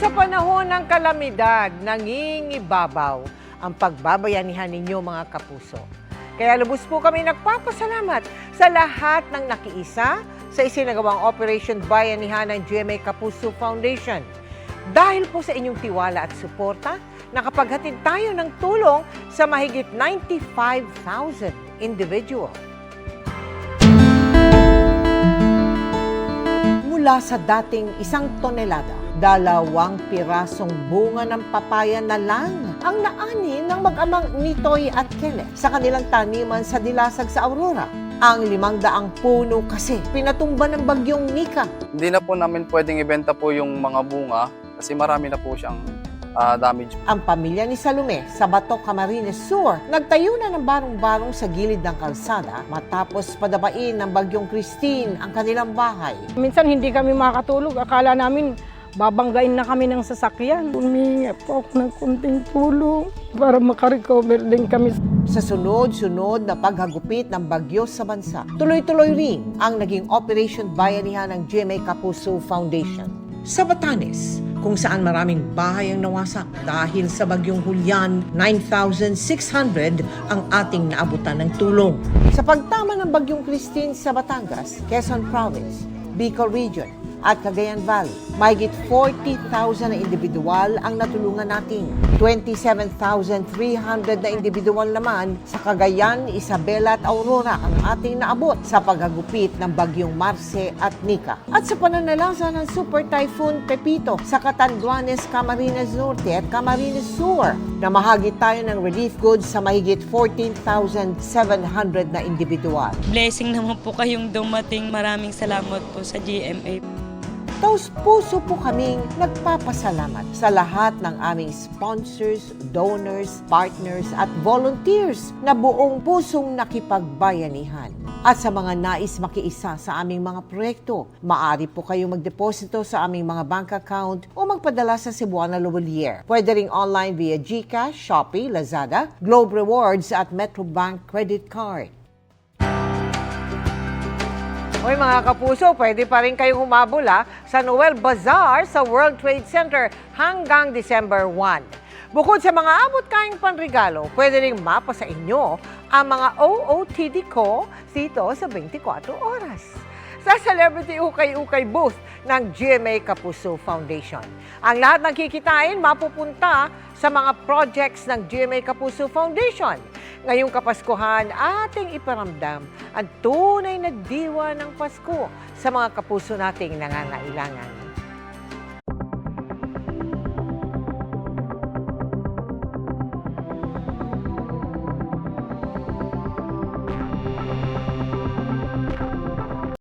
Sa panahon ng kalamidad, nangingibabaw ang pagbabayanihan ninyo mga kapuso. Kaya lubos po kami nagpapasalamat sa lahat ng nakiisa sa isinagawang Operation Bayanihan ng GMA Kapuso Foundation. Dahil po sa inyong tiwala at suporta, nakapaghatid tayo ng tulong sa mahigit 95,000 individual. Mula sa dating 1 tonelada, 2 pirasong bunga ng papaya na lang ang naani ng mag-amang Nitoy at Kenneth sa kanilang taniman sa Dilasag sa Aurora. Ang 500 puno kasi pinatumba ng bagyong Nika. Hindi na po namin pwedeng ibenta po yung mga bunga kasi marami na po siyang damage. Ang pamilya ni Salome sa Bato, Camarines Sur nagtayo na ng barong-barong sa gilid ng kalsada matapos padabain ng bagyong Christine ang kanilang bahay. Minsan hindi kami makatulog. Akala namin babanggain na kami ng sasakyan. Humingi po ako ng kunting tulong para makarecover din kami. Sa sunod-sunod na paghagupit ng bagyo sa bansa, tuloy-tuloy rin ang naging Operation Bayanihan ng GMA Kapuso Foundation. Sa Batanes, kung saan maraming bahay ang nawasak dahil sa bagyong Julian, 9,600 ang ating naabutan ng tulong. Sa pagtama ng bagyong Christine sa Batangas, Quezon Province, Bicol Region at Cagayan Valley, mahigit 40,000 na individual ang natulungan natin. 27,300 na individual naman sa Cagayan, Isabela at Aurora ang ating naabot sa paghagupit ng bagyong Marce at Nika. At sa pananalasa ng Super Typhoon Pepito sa Catanduanes, Camarines Norte at Camarines Sur, na mahagi tayo ng relief goods sa mahigit 14,700 na individual. Blessing naman po kayong dumating. Maraming salamat po sa GMA. Taos-puso po kaming nagpapasalamat sa lahat ng aming sponsors, donors, partners at volunteers na buong pusong nakipagbayanihan. At sa mga nais makiisa sa aming mga proyekto, maaari po kayong magdeposito sa aming mga bank account o magpadala sa Cebuana Luwalier. Pwede ring online via GCash, Shopee, Lazada, Globe Rewards at Metrobank Credit Card. Hoy mga kapuso, pwede pa rin kayong humabol sa Noel Bazaar sa World Trade Center hanggang December 1. Bukod sa mga abot-kayang panregalo, pwede rin mapa sa inyo ang mga OOTD ko dito sa 24 oras. Sa Celebrity Ukay-Ukay booth ng GMA Kapuso Foundation. Ang lahat ng kikitain mapupunta sa mga projects ng GMA Kapuso Foundation. Ngayong Kapaskuhan, ating iparamdam ang tunay na diwa ng Pasko sa mga kapuso nating nangangailangan.